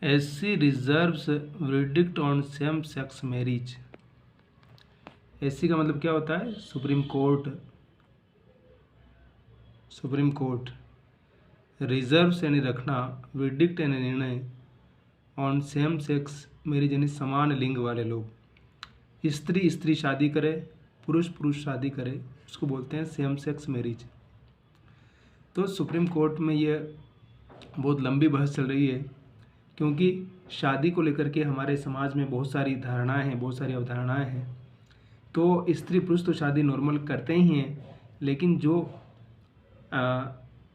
SC reserves verdict on same sex marriage. SC का मतलब क्या होता है? Supreme court. Supreme court reserves यानी रखना, वर्डिक्ट यानी निर्णय, ऑन सेम सेक्स मैरिज यानी समान लिंग वाले लोग। स्त्री स्त्री शादी करे, पुरुष पुरुष शादी करे, उसको बोलते हैं सेम सेक्स मैरिज। तो सुप्रीम कोर्ट में ये बहुत लंबी बहस चल रही है, क्योंकि शादी को लेकर के हमारे समाज में बहुत सारी धारणाएं हैं, बहुत सारी अवधारणाएं हैं। तो स्त्री पुरुष तो शादी नॉर्मल करते ही हैं, लेकिन जो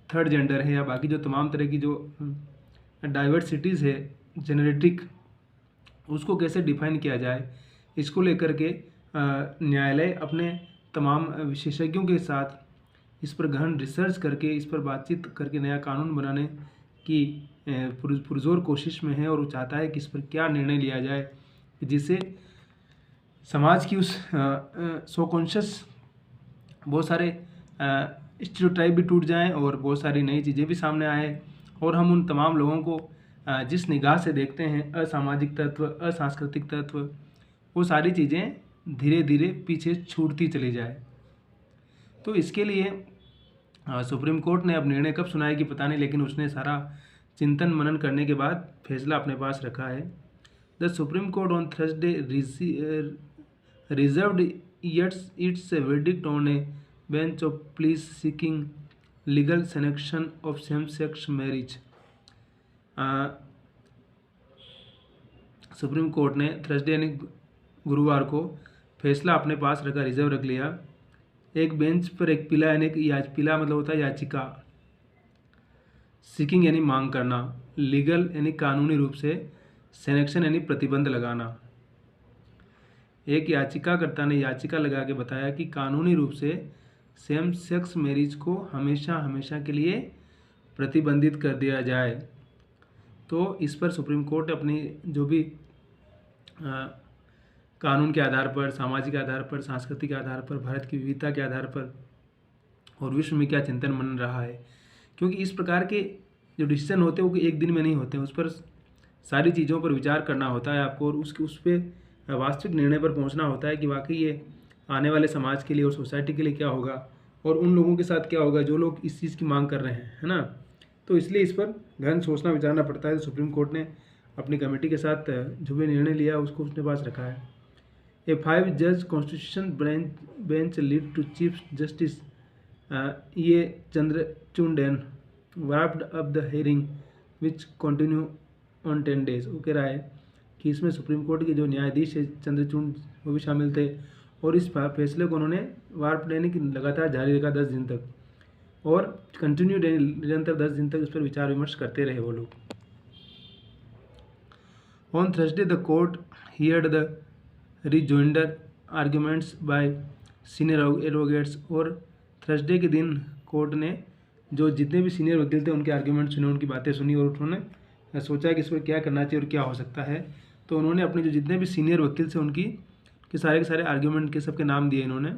थर्ड जेंडर है या बाकी जो तमाम तरह की जो डाइवर्सिटीज़ है जेनेटिक, उसको कैसे डिफाइन किया जाए, इसको लेकर के न्यायालय अपने तमाम विशेषज्ञों के साथ इस पर गहन रिसर्च करके, इस पर बातचीत करके नया कानून बनाने की पुरजोर कोशिश में है, और वो चाहता है कि इस पर क्या निर्णय लिया जाए जिससे समाज की उस सो कॉन्शियस बहुत सारे स्टीरियोटाइप भी टूट जाएं और बहुत सारी नई चीज़ें भी सामने आए, और हम उन तमाम लोगों को जिस निगाह से देखते हैं, असामाजिक तत्व, असांस्कृतिक तत्व, वो सारी चीज़ें धीरे धीरे पीछे छूटती चली जाए। तो इसके लिए सुप्रीम कोर्ट ने अब निर्णय कब सुनाया कि पता नहीं, लेकिन उसने सारा चिंतन मनन करने के बाद फैसला अपने पास रखा है। The supreme court on Thursday reserved it's verdict on a bench of pleas seeking legal sanction of same-sex marriage। Supreme court ने थर्सडे यानी गुरुवार को फैसला अपने पास रखा, रिजर्व रख लिया। एक बेंच पर एक पिला यानी पिला मतलब होता है याचिका, सीकिंग यानी मांग करना, लीगल यानी कानूनी रूप से, सैंक्शन यानी प्रतिबंध लगाना। एक याचिकाकर्ता ने याचिका लगा के बताया कि कानूनी रूप से सेम सेक्स मैरिज को हमेशा हमेशा के लिए प्रतिबंधित कर दिया जाए। तो इस पर सुप्रीम कोर्ट अपनी जो भी कानून के आधार पर, सामाजिक आधार पर, सांस्कृतिक आधार पर, भारत की विविधता के आधार पर और विश्व में क्या चिंतन मन रहा है, क्योंकि इस प्रकार के जो डिसीजन होते हैं वो एक दिन में नहीं होते हैं, उस पर सारी चीज़ों पर विचार करना होता है आपको, और उस पर वास्तविक निर्णय पर पहुंचना होता है कि वाकई ये आने वाले समाज के लिए और सोसाइटी के लिए क्या होगा, और उन लोगों के साथ क्या होगा जो लोग इस चीज़ की मांग कर रहे हैं, है ना। तो इसलिए इस पर गहन सोचना विचारना पड़ता है। तो सुप्रीम कोर्ट ने अपनी कमेटी के साथ जो भी निर्णय लिया उसको उसके पास रखा है। ए 5 जज constitution bench lead to chief justice Y Chandrachud wrapped up the hearing which continue on 10 days। वो कह रहा है कि इसमें सुप्रीम कोर्ट के जो न्यायाधीश है चंद्रचूड, वो भी शामिल थे, और इस फैसले को उन्होंने वार्प यानी कि लगातार जारी रखा 10 दिन तक, और कंटिन्यू निरंतर 10 दिन तक इस पर विचार विमर्श करते रहे वो लोग। On Thursday the court heard the rejoinder arguments by senior advocates. और थर्सडे के दिन कोर्ट ने जो जितने भी सीनियर वकील थे उनके आर्ग्यूमेंट सुने, उनकी बातें सुनी, और उन्होंने सोचा कि इस पर क्या करना चाहिए और क्या हो सकता है। तो उन्होंने अपने जो जितने भी सीनियर वकील थे उनकी के सारे आर्ग्यूमेंट के सबके नाम दिए इन्होंने,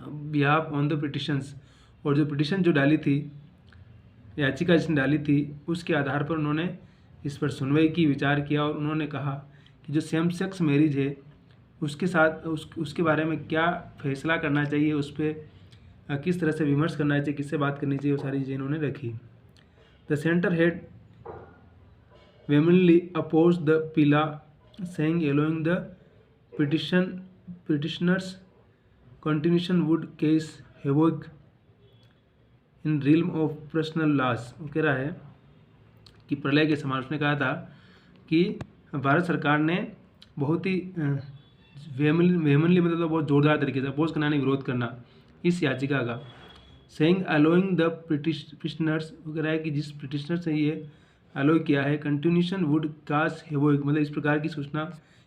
बिहाफ ऑन द पिटिशंस। और जो पिटिशन जो डाली थी, याचिका जिसने डाली थी, उसके आधार पर उन्होंने इस पर सुनवाई की, विचार किया, और उन्होंने कहा कि जो सेम सेक्स मैरिज है उसके साथ उसके बारे में क्या फैसला करना चाहिए, उस पर किस तरह से विमर्श करना चाहिए, किससे बात करनी चाहिए, वो सारी चीज़ें इन्होंने रखी। The centre had vehemently oppose the plea saying allowing the petitioners continuation would cause havoc in realm of personal laws। वो कह रहा है कि प्रलय के समान, उसने कहा था कि भारत सरकार ने बहुत ही वेमनली मतलब बहुत जोरदार तरीके से अपोज करना, विरोध करना इस याचिका का। सेइंग अलोइंग द पिटिशनर्स, वो कह रहा है कि जिस पिटिशनर से ये अलो किया है, कंटिन्यूशन वुड काज हेवोक, मतलब इस प्रकार की सूचना,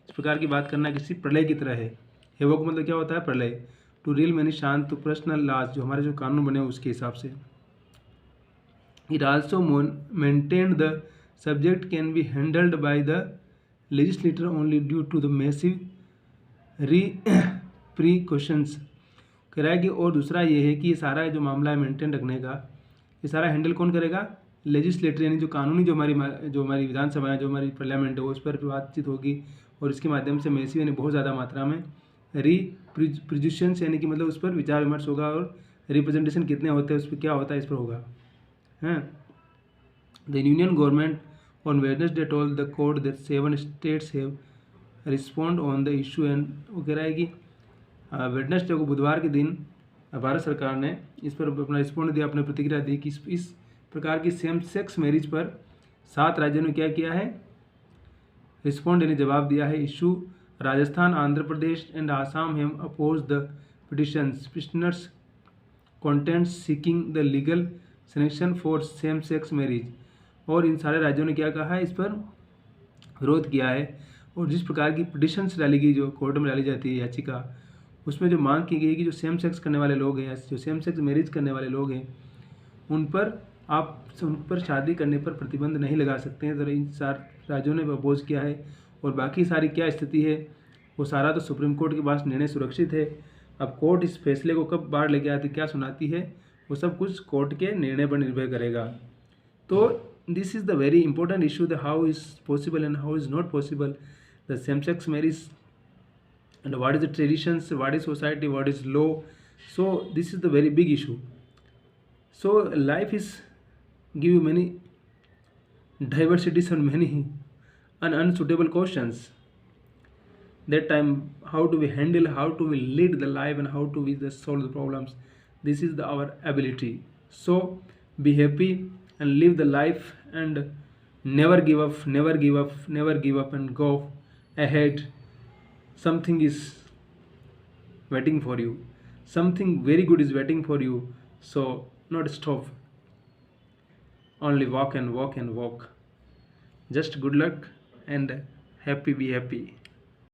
इस प्रकार की बात करना किसी प्रलय की तरह है। हेवोक मतलब क्या होता है? प्रलय। टू रियल मैनी शांत, टू पर्सनल लॉज, जो हमारे जो कानून बने उसके हिसाब से। It also maintained the subject can be handled by the legislator only due to the massive precautions. कह रहा है कि और दूसरा ये है कि ये सारा जो मामला है मेंटेन रखने का, ये सारा हैंडल कौन करेगा? लेजिस्लेटरी यानी जो कानूनी जो हमारी विधानसभा है, जो हमारी पार्लियामेंट है, उस पर बातचीत होगी और इसके माध्यम से मैसिव यानी बहुत ज़्यादा मात्रा में प्रिजुशंस यानी कि मतलब उस पर विचार विमर्श होगा और रिप्रेजेंटेशन कितने होते हैं, उस पर क्या होता है, इस पर होगा। हैं the union government on Wednesday told the court that 7 states have respond on the issue and वो कह रहा है कि वेडनेसडे को बुधवार के दिन भारत सरकार ने इस पर अपना रिस्पॉन्ड दिया, अपनी प्रतिक्रिया दी कि इस प्रकार की सेम सेक्स मैरिज पर 7 राज्यों ने क्या किया है, रिस्पॉन्ड यानी जवाब दिया है। Issue Rajasthan, Andhra Pradesh and Assam have oppose the petitioners contents seeking the legal sanction for same sex marriage. और इन सारे राज्यों ने क्या कहा है, इस पर विरोध किया है। और जिस प्रकार की पिटिशंस डाली गई, जो कोर्ट में डाली जाती है याचिका, उसमें जो मांग की गई कि जो सेम सेक्स करने वाले लोग हैं, जो सेम सेक्स मैरिज करने वाले लोग हैं, उन पर शादी करने पर प्रतिबंध नहीं लगा सकते हैं। तो इन 4 राज्यों ने अपोज किया है। और बाकी सारी क्या स्थिति है, वो सारा तो सुप्रीम कोर्ट के पास निर्णय सुरक्षित है। अब कोर्ट इस फैसले को कब बाहर लेके आती, क्या सुनाती है, वो सब कुछ कोर्ट के निर्णय पर निर्भर करेगा। तो this is the very important issue, the how is possible and how is not possible the same sex marriage and what is the traditions, what is society, what is law. So this is the very big issue. So life is give you many diversities and many unsuitable questions. That time, how do we handle, how do we lead the life, and how do we just solve the problems. This is our ability. So be happy and live the life and never give up, never give up, never give up, and go ahead. Something is waiting for you, something very good is waiting for you. So not stop, only walk and walk and walk. Just good luck and happy, be happy.